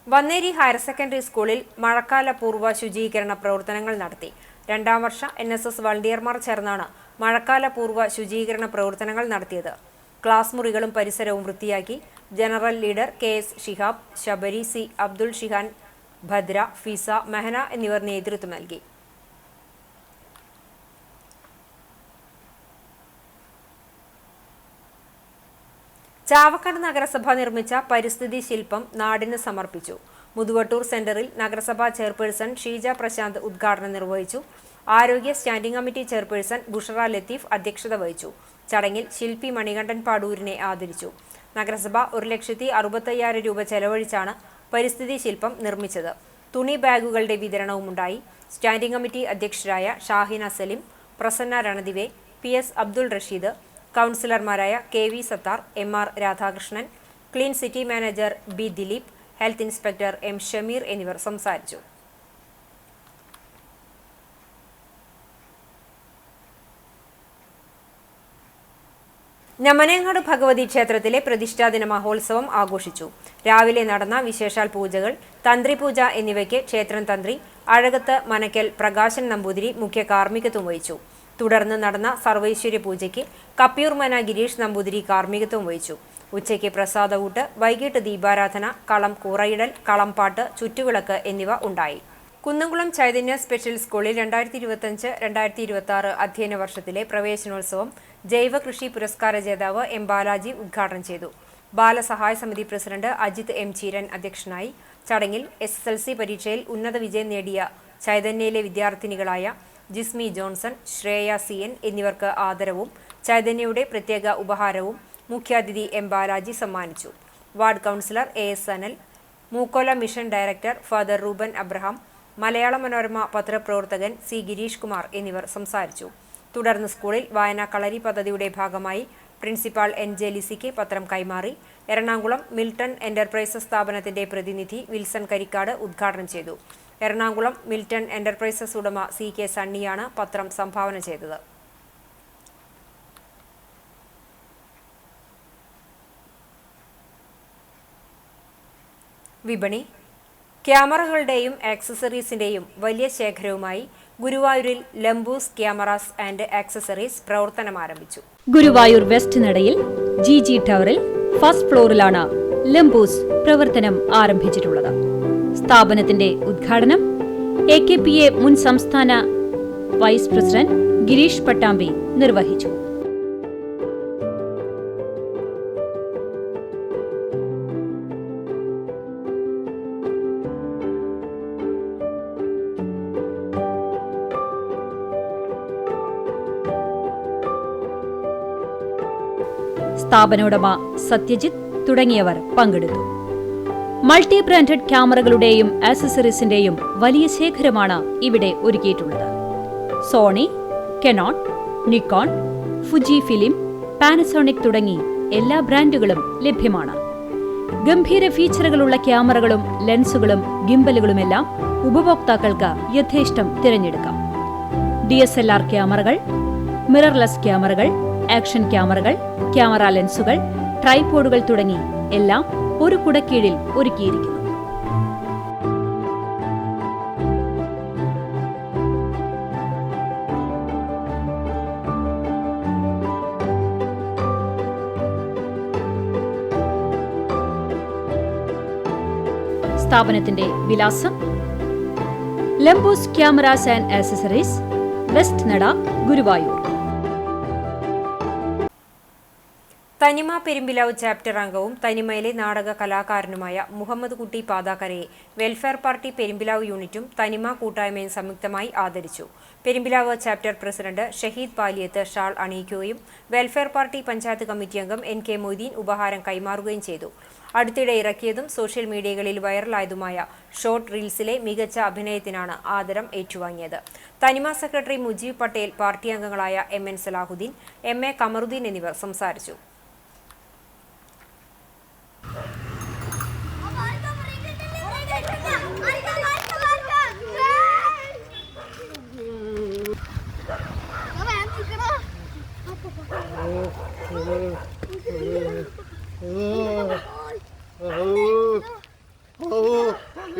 വന്നേരി ഹയർ സെക്കൻഡറി സ്കൂളിൽ മഴക്കാല പൂർവ്വ ശുചീകരണ പ്രവർത്തനങ്ങൾ നടത്തി. 2ാം വർഷ NSS വളണ്ടിയർമാർ ചേർന്നാണ് മഴക്കാല പൂർവ്വ ശുചീകരണ പ്രവർത്തനങ്ങൾ നടത്തിയത്. ക്ലാസ് മുറികളും പരിസരവും വൃത്തിയാക്കി. General leader KS Shihab, Sabari, C Abdul Shihan, Bhadra, Fiza, Mehana എന്നിവർ നേതൃത്വം നൽകി. ചാവക്കാട് നഗരസഭ നിർമ്മിച്ച പരിസ്ഥിതി ശില്പം നാടിന് സമർപ്പിച്ചു. മുതുവട്ടൂർ സെന്ററിൽ നഗരസഭാ ചെയർപേഴ്സൺ ഷീജ പ്രശാന്ത് ഉദ്ഘാടനം നിർവഹിച്ചു. ആരോഗ്യ standing committee chairperson Bushra Latheef അധ്യക്ഷത വഹിച്ചു. ചടങ്ങിൽ ശില്പി മണികണ്ഠൻ പാടൂരിനെ ആദരിച്ചു. നഗരസഭ 1,65,000 രൂപ ചെലവഴിച്ചാണ് പരിസ്ഥിതി ശില്പം നിർമ്മിച്ചത്. തുണി ബാഗുകളുടെ വിതരണവും ഉണ്ടായി. സ്റ്റാൻഡിംഗ് കമ്മിറ്റി അധ്യക്ഷരായ ഷാഹിന സലിം, പ്രസന്ന രണദിവെ, PS അബ്ദുൾ റഷീദ്, കൗൺസിലർമാരായ KV Sathar, MR Radhakrishnan, clean city manager B Dileep, health inspector M Shameer എന്നിവർ സംസാരിച്ചു. ഞമനേങ്ങാട് ഭഗവതി ക്ഷേത്രത്തിലെ പ്രതിഷ്ഠാദിന മഹോത്സവം ആഘോഷിച്ചു. രാവിലെ നടന്ന വിശേഷാൽ പൂജകൾ, തന്ത്രിപൂജ എന്നിവയ്ക്ക് ക്ഷേത്രം തന്ത്രി അഴകത്ത് മനക്കൽ പ്രകാശൻ നമ്പൂതിരി മുഖ്യ കാർമ്മികത്വം വഹിച്ചു. തുടർന്ന് നടന്ന സർവൈശ്വര്യ പൂജയ്ക്ക് കപ്പിയൂർമന ഗിരീഷ് നമ്പൂതിരി കാർമ്മികത്വം വഹിച്ചു. ഉച്ചയ്ക്ക് പ്രസാദകൂട്ട്, വൈകിട്ട് ദീപാരാധന, കളം കൂറയിടൽ, കളംപാട്ട്, ചുറ്റുവിളക്ക് എന്നിവ ഉണ്ടായി. കുന്നംകുളം ചൈതന്യ സ്പെഷ്യൽ സ്കൂളിൽ 2025-2026 അധ്യയന വർഷത്തിലെ പ്രവേശനോത്സവം ജൈവ കൃഷി പുരസ്കാര ജേതാവ് M ബാലാജി ഉദ്ഘാടനം ചെയ്തു. ബാലസഹായ സമിതി പ്രസിഡന്റ് അജിത് M ചീരൻ അധ്യക്ഷനായി. ചടങ്ങിൽ SSLC പരീക്ഷയിൽ ഉന്നത വിജയം നേടിയ ചൈതന്യയിലെ വിദ്യാർത്ഥിനികളായ ജിസ്മി ജോൺസൺ, ശ്രേയ CN എന്നിവർക്ക് ആദരവും ചൈതന്യയുടെ പ്രത്യേക ഉപഹാരവും മുഖ്യാതിഥി M ബാലാജി സമ്മാനിച്ചു. Ward councillor AS Sanal, Mookkola mission director father Reuben Abraham, Malayala Manorama പത്രപ്രവർത്തകൻ C Girish Kumar എന്നിവർ സംസാരിച്ചു. തുടർന്ന് സ്കൂളിൽ വായനാ കളരി പദ്ധതിയുടെ ഭാഗമായി പ്രിൻസിപ്പാൾ NJ ലിസിക്ക് പത്രം കൈമാറി. എറണാകുളം മിൽട്ടൺ എന്റർപ്രൈസസ് സ്ഥാപനത്തിന്റെ പ്രതിനിധി വിൽസൺ കരിക്കാട് ഉദ്ഘാടനം ചെയ്തു. എറണാകുളം മിൽട്ടൺ എന്റർപ്രൈസസ് ഉടമ CK സണ്ണിയാണ് പത്രം സംഭാവന ചെയ്തത്. വിപണി. ക്യാമറകളുടെയും ആക്സസറീസിന്റെയും വലിയ ശേഖരവുമായി ഗുരുവായൂരിൽ ലംബൂസ് ക്യാമറാസ് ആൻഡ് ആക്സസറീസ് പ്രവർത്തനം ആരംഭിച്ചു. ഗുരുവായൂർ വെസ്റ്റ് നടയിൽ GG ടവറിൽ ഫസ്റ്റ് ഫ്ലോറിലാണ് ലംബൂസ് പ്രവർത്തനം ആരംഭിച്ചിട്ടുള്ളത്. സ്ഥാപനത്തിന്റെ ഉദ്ഘാടനം AKPA മുൻ സംസ്ഥാന വൈസ് പ്രസിഡന്റ് ഗിരീഷ് പട്ടാമ്പി നിർവഹിച്ചു. സ്ഥാപനോടമ സത്യജിത്ത് തുടങ്ങിയവർ പങ്കെടുത്തു. മൾട്ടി ബ്രാൻഡഡ് ക്യാമറകളുടെയും ആക്സസറീസിന്റെയും വലിയ ശേഖരമാണ് ഇവിടെ ഒരുക്കിയിട്ടുള്ളത്. Sony, Canon, Nikon, Fujifilm, Panasonic തുടങ്ങി എല്ലാ ബ്രാൻഡുകളും ലഭ്യമാണ്. ഗംഭീര ഫീച്ചറുകളുള്ള ക്യാമറകളും ലെൻസുകളും ഗിംബലുകളുമെല്ലാം ഉപഭോക്താക്കൾക്ക് യഥേഷ്ടം തിരഞ്ഞെടുക്കാം. DSLR ക്യാമറകൾ, മിറർലെസ് ക്യാമറകൾ, ആക്ഷൻ ക്യാമറകൾ, ക്യാമറ ലെൻസുകൾ, ട്രൈപോഡുകൾ തുടങ്ങി എല്ലാം ഒരു കുടക്കീഴിൽ ഒരുക്കിയിരിക്കുന്നു. സ്ഥാപനത്തിന്റെ വിലാസം: ലംബൂസ് ക്യാമറാസ് ആൻഡ് ആക്സസറീസ്, വെസ്റ്റ് നട, ഗുരുവായൂർ. തനിമ പെരുമ്പിലാവ് ചാപ്റ്റർ അംഗവും തനിമയിലെ നാടക കലാകാരനുമായ മുഹമ്മദ് കുട്ടി പാതാക്കരയെ വെൽഫെയർ പാർട്ടി പെരുമ്പിലാവ് യൂണിറ്റും തനിമ കൂട്ടായ്മയും സംയുക്തമായി ആദരിച്ചു. Perumpilavu chapter president Shaheed Paliyath shawl അണിയിക്കുകയും വെൽഫെയർ പാർട്ടി പഞ്ചായത്ത് കമ്മിറ്റി അംഗം NK മൊയ്തീൻ ഉപഹാരം കൈമാറുകയും ചെയ്തു. അടുത്തിടെ ഇറക്കിയതും സോഷ്യൽ മീഡിയകളിൽ വൈറലായതുമായ ഷോർട്ട് റീൽസിലെ മികച്ച അഭിനയത്തിനാണ് ആദരം ഏറ്റുവാങ്ങിയത്. തനിമ സെക്രട്ടറി മുജീബ് പട്ടേൽ, പാർട്ടി അംഗങ്ങളായ MN സലാഹുദ്ദീൻ, MA കമറുദ്ദീൻ എന്നിവർ സംസാരിച്ചു.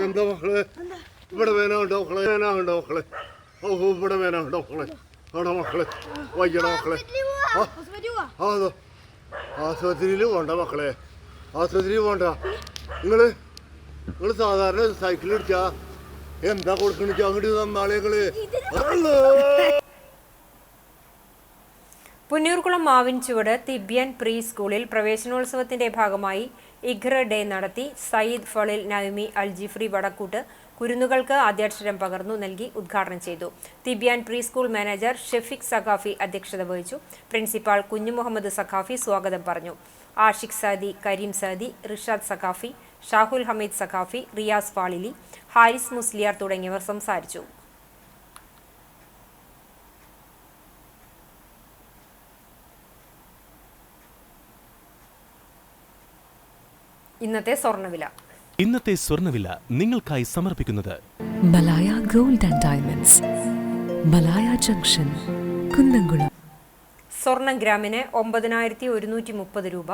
എന്താ മക്കളെ ഇവിടെ വേനുണ്ടോ മക്കളെ? വേനുണ്ടോ മക്കളെ? ഇവിടെ വേനുണ്ടോ മക്കളെ? അവിടെ മക്കളെ വയ്യട മക്കളെ. അതോ ആശുപത്രിയിൽ പോണ്ട മക്കളെ, ആശുപത്രിയിൽ പോണ്ട. നിങ്ങൾ സാധാരണ സൈക്കിൾ ഇടിച്ചാ എന്താ കൊടുക്കണിച്ചാ അങ്ങോട്ട് തന്നാളെങ്ങള്. പുന്നൂർകുളം മാവിൻചുവട് തിബ്യൻ പ്രീ സ്കൂളിൽ പ്രവേശനോത്സവത്തിന്റെ ഭാഗമായി ഇഖ്ര ഡേ നടത്തി. സയ്യിദ് ഫളിൽ നവമി അൽജിഫ്രി വടക്കൂട്ട് കുരുന്നുകൾക്ക് ആദ്യാക്ഷരം പകർന്നു നൽകി ഉദ്ഘാടനം ചെയ്തു. Thibyan pre school manager Shafeeq Saqafi അധ്യക്ഷത വഹിച്ചു. പ്രിൻസിപ്പാൾ കുഞ്ഞു മുഹമ്മദ് സഖാഫി സ്വാഗതം പറഞ്ഞു. ആഷിഖ് സാദി, കരീം സാദി, റിഷാദ് സഖാഫി, ഷാഹുൽ ഹമീദ് സഖാഫി, റിയാസ് ഫാളിലി, ഹാരിസ് മുസ്ലിയാർ തുടങ്ങിയവർ സംസാരിച്ചു. ഇന്നത്തെ സ്വർണ്ണവില നിങ്ങൾക്കായി സമർപ്പിക്കുന്നത് Malaya gold and diamonds, Malaya junction, Kunnamkulam. സ്വർണം ഗ്രാമിന് 9130 രൂപ,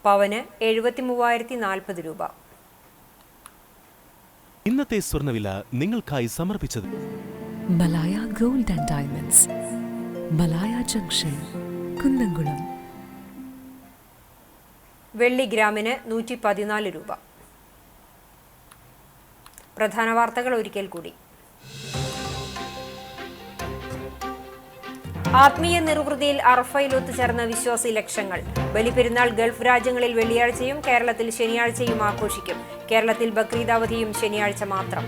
പവന് 73,040 രൂപ. ഇന്നത്തെ സ്വർണ്ണവില നിങ്ങൾക്കായി സമർപ്പിച്ചത് Malaya gold and diamonds, Malaya junction, Kunnamkulam. വെള്ളി ഗ്രാമിന് 114 രൂപ. പ്രധാന വാർത്തകൾ ഒരിക്കൽ കൂടി. ആത്മീയ നിർവൃതിയിൽ അറഫയിൽ ഒത്തുചേർന്ന വിശ്വാസി ലക്ഷങ്ങൾ. ബലിപെരുന്നാൾ ഗൾഫ് രാജ്യങ്ങളിൽ വെള്ളിയാഴ്ചയും കേരളത്തിൽ ശനിയാഴ്ചയും ആഘോഷിക്കും. കേരളത്തിൽ ബക്രീദ് അവധിയും ശനിയാഴ്ച മാത്രം.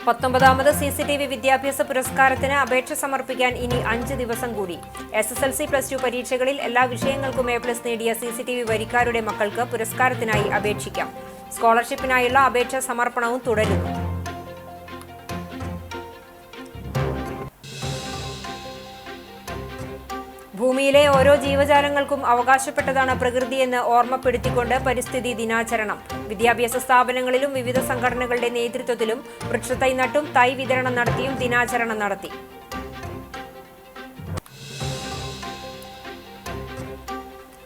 പത്തൊമ്പതാമത് CCTV വിദ്യാഭ്യാസ പുരസ്കാരത്തിന് അപേക്ഷ സമർപ്പിക്കാൻ ഇനി 5 ദിവസം കൂടി. SSLC+2 പരീക്ഷകളിൽ എല്ലാ വിഷയങ്ങൾക്കും A+ നേടിയ CCTV വരിക്കാരുടെ മക്കൾക്ക് പുരസ്കാരത്തിനായി അപേക്ഷിക്കാം. സ്കോളർഷിപ്പിനായുള്ള അപേക്ഷാ സമർപ്പണവും തുടരുന്നു. ഭൂമിയിലെ ഓരോ ജീവജാലങ്ങൾക്കും അവകാശപ്പെട്ടതാണ് പ്രകൃതിയെന്ന് ഓർമ്മപ്പെടുത്തിക്കൊണ്ട് പരിസ്ഥിതി ദിനാചരണം. വിദ്യാഭ്യാസ സ്ഥാപനങ്ങളിലും വിവിധ സംഘടനകളുടെ നേതൃത്വത്തിലും വൃക്ഷത്തൈ നട്ടും തൈ വിതരണം നടത്തിയും ദിനാചരണം നടത്തി.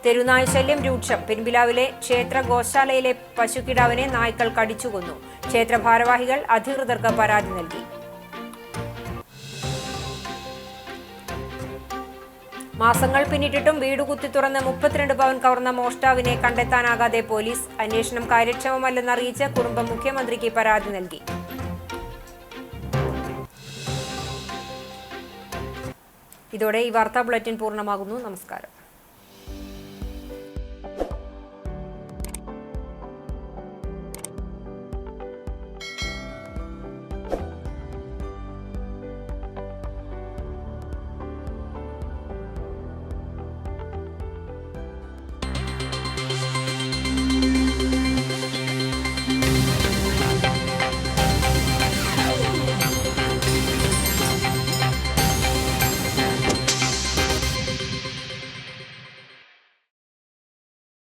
തെരുനായ ശല്യം രൂക്ഷം. പെരുമ്പിലാവിലെ ക്ഷേത്ര ഗോശാലയിലെ പശുക്കിടാവിനെ നായ്ക്കൾ കടിച്ചുകൊന്നു. ക്ഷേത്ര ഭാരവാഹികൾ അധികൃതർക്ക് പരാതി നൽകി. മാസങ്ങൾ പിന്നിട്ടിട്ടും വീട് കുത്തി തുറന്ന് 32 പവൻ കവർന്ന മോഷ്ടാവിനെ കണ്ടെത്താനാകാതെ പോലീസ്. അന്വേഷണം കാര്യക്ഷമമല്ലെന്നറിയിച്ച് കുടുംബം മുഖ്യമന്ത്രിക്ക് പരാതി നൽകി. ഇതോടെ ഈ വാർത്താ ബുള്ളറ്റിൻ പൂർണ്ണമാകുന്നു. നമസ്കാരം.